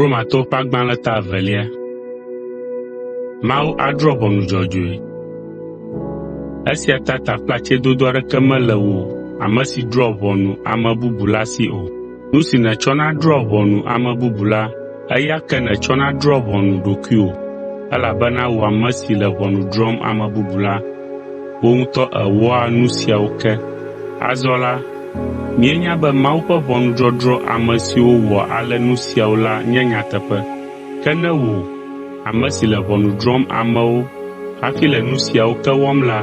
Romatɔwo ƒe agbalẽ ta 2. Mawu adrɔ̃ ʋɔnu dzɔdzɔe. Esia ta taklatsɛdodo aɖeke mele wò ame si drɔ̃ ʋɔnu ame bubu la si o. Nu si nètsɔna drɔ̃ ʋɔnu ame bubu la, eya ke nètsɔna drɔ̃ ʋɔnu ɖokuiwò, elabena wò ame si le ʋɔnu drɔ̃m ame bubu la, wò ŋutɔ èwɔa nu siawo ke. Azɔ la, míenya be Mawu ƒe ʋɔnudɔdrɔ̃ ame siwo wɔa ale nu siawo la nye nyateƒe. Ke ne wò, ame si le ʋɔnu drɔ̃m amewo hafi le nu siawo ke wɔm la,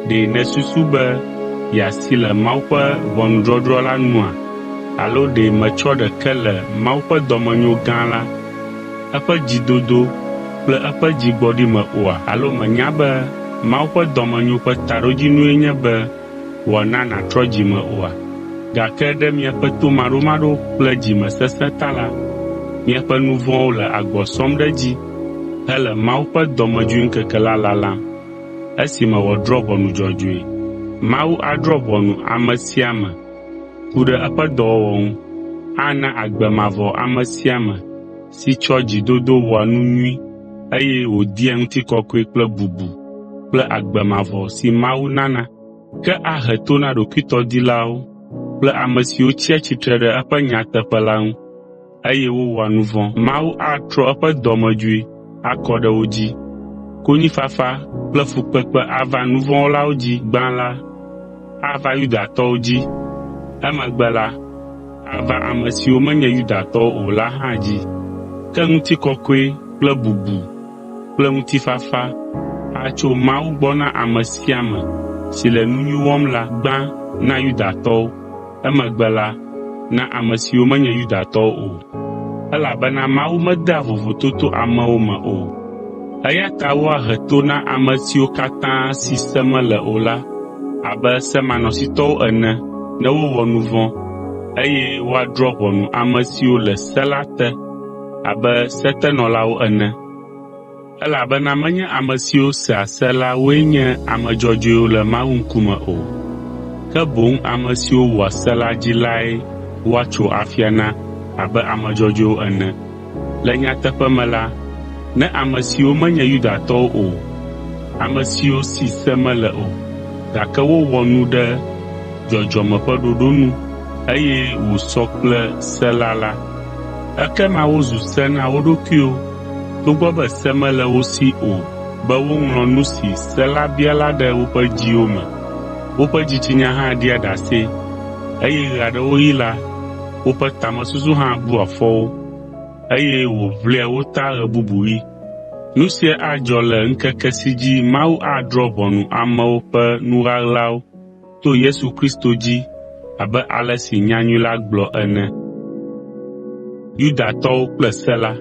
ɖe nèsusu be yeasi le Mawu ƒe ʋɔnudɔdrɔ̃ la nua? Alo ɖe metsɔ ɖeke le Mawu ƒe dɔmenyo gã la, eƒe dzidodo kple eƒe dzigbɔɖi me oa? Alo mènya be Mawu ƒe dɔmenyo ƒe taɖodzinue nye be wòana nàtrɔ dzi me oa? Gake ɖe miaƒe tomaɖomaɖo kple dzimesesẽ ta la, miaƒe nu vɔ̃wo le agbɔ sɔm ɖe dzi hele Mawu ƒe dɔmedzoeŋkeke la lalam, esime wòadrɔ̃ ʋɔnu dzɔdzɔe. Mawu adrɔ̃ ʋɔnu ame sia ame ku ɖe eƒe dɔwɔwɔ ŋu. Ana agbe mavɔ ame sia ame si tsɔ dzidodo wɔa nu nyui eye wòdia ŋutikɔkɔe kple bubu kple agbe mavɔ si Mawu nana. Ke ahe to na ɖokuitɔdilawo kple ame siwo tsia tsitre ɖe eƒe nyateƒe la ŋu eye wowɔa nu vɔ̃. Mawu atrɔ eƒe dɔmedzoe akɔ ɖe wo dzi. Konyifafa kple fukpekpe ava nu vɔ̃ wɔlawo dzi gbã la, ava Yudatɔwo dzi. Emegbe la, ava ame siwo menye Yudatɔwo o la hã dzi. Ke ŋutikɔkɔe kple bubu kple ŋutifafa atso Mawu gbɔ na ame sia ame si le nu nyui wɔm la gbã na Yudatɔwo, emegbe la, na ame siwo menye Yudatɔwo o. Elabena Mawu medea vovototo amewo me o. Eya ta woahe to na ame siwo katã si se mele o la abe semanɔsitɔwo ene ne wowɔ nu vɔ̃, eye woadrɔ̃ ʋɔnu ame siwo le se la te abe setenɔlawo ene. Elabena menye ame siwo sea se la woe nye ame dzɔdzɔewo le Mawu ŋkume o, ke boŋ ame siwo wɔa se la dzi lae woatso afia na abe ame dzɔdzɔewo ene. Le nyateƒe me la, ne ame siwo menye Yudatɔwo o, ame siwo si se mele o, gake wowɔ nu ɖe dzɔdzɔme ƒe ɖoɖo nu eye wòsɔ kple se la, ekema wozu se na wo ɖokuiwo, togbɔ be se mele wo si o, be woŋlɔ nu si se la bia la ɖe woƒe dziwo me. Woƒe dzitsinya hã ɖia ɖase, eye ɣe aɖewo ɣi la, woƒe tamesusu hã bua fɔwo, eye wòʋlia wo ta ɣe bubu ɣi. Nu sia adzɔ le ŋkeke si dzi Mawu adrɔ̃ ʋɔnu amewo ƒe nu ɣaɣlawo to Yesu Kristo dzi abe ale si nyanyui la gblɔ ene. Yudatɔwo kple se la.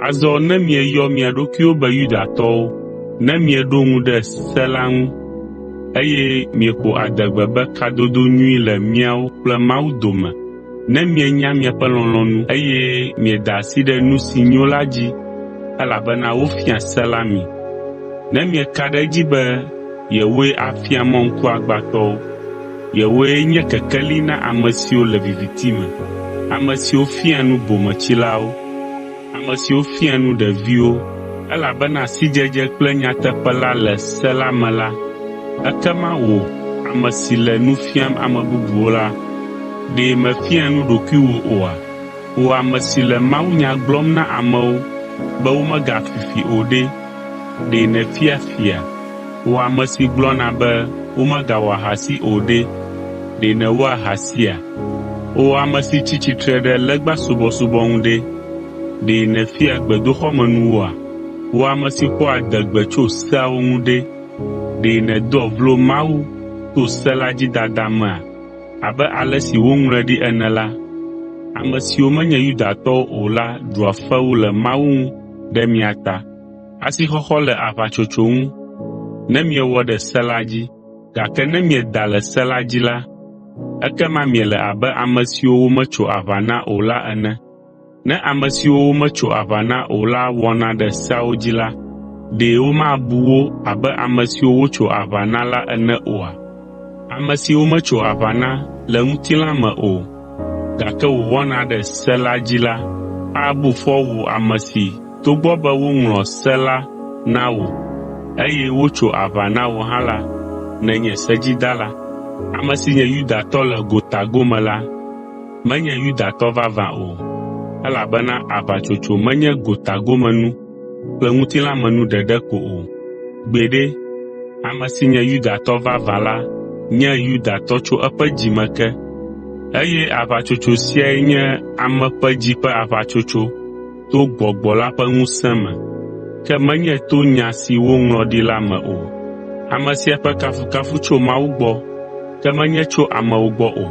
Azɔ ne mieyɔ mia ɖokuiwo be Yudatɔwo, ne mieɖo ŋu ɖe se la ŋu, eye mieƒo adegbe be kadodo nyui le miawo kple Mawu dome, ne mienya miaƒe lɔlɔ̃nu eye mieda asi ɖe nu si nyo la dzi, elabena wofia se la mi. Ne mieka ɖe edzi be yewoe afia mɔ ŋkuagbãtɔwo, yewoe nye kekeli na ame siwo le viviti me, ame siwo fia nu bometsilawo, ame siwo fia nu ɖeviwo, elabena sidzedze kple nyateƒe la le se la me la, ekema wò, ame si le nu fiam ame bubuwo la, ɖe mefia nu ɖokuiwò oa? Wò ame si le mawunya gblɔm na amewo be womegafifi o ɖe, ɖe nèfia fia? Wò ame si gblɔna be womegawɔ ahasi o ɖe, ɖe nèwɔ ahasia? Wò ame si tsi tsitre ɖe legbasubɔsubɔ ŋu ɖe, ɖe nèfia gbedoxɔmenuwoa? Wò ame si ƒoa adegbe tso seawo ŋu ɖe, ɖe nèdoa vlo Mawu to se la dzi dada mea? Abe ale si woŋlɔe ɖi ene la, ame siwo menye Yudatɔwo o la ɖua fewu le Mawu ŋu ɖe mia ta. Asixɔxɔ le aʋatsotso ŋu ne miewɔ ɖe se la dzi, gake ne mieda le se la dzi la, ekema miele abe ame siwo wometso aʋa na o la ene. Ne ame siwo wometso aʋa na o la wɔna ɖe seawo dzi la, ɖe womabu wo abe ame siwo wotso aʋa na la ene oa? Ame siwo metso aʋa na le ŋutilã me o, gake wòwɔna ɖe se la dzi la, abu fɔ wò ame si togbɔ be woŋlɔ se la na wò, eye wotso aʋa na wò hã la, nenye sedzidala. Ame si nye Yudatɔ le gotago me la, menye Yudatɔ vavã o, elabena aʋatsotso menye gotagomenu kple ŋutilãmenu ɖeɖe ko o. Gbeɖe, ame si nye Yudatɔ vavã la nye Yudatɔ tso eƒe dzime ke, eye aʋatsotso siae nye ame ƒe dzi ƒe aʋatsotso to Gbɔgbɔ la ƒe ŋusẽ me, ke menye to nya si woŋlɔ ɖi la me o. Ame sia ƒe kafukafu tso Mawu gbɔ, ke menye tso amewo gbɔ o.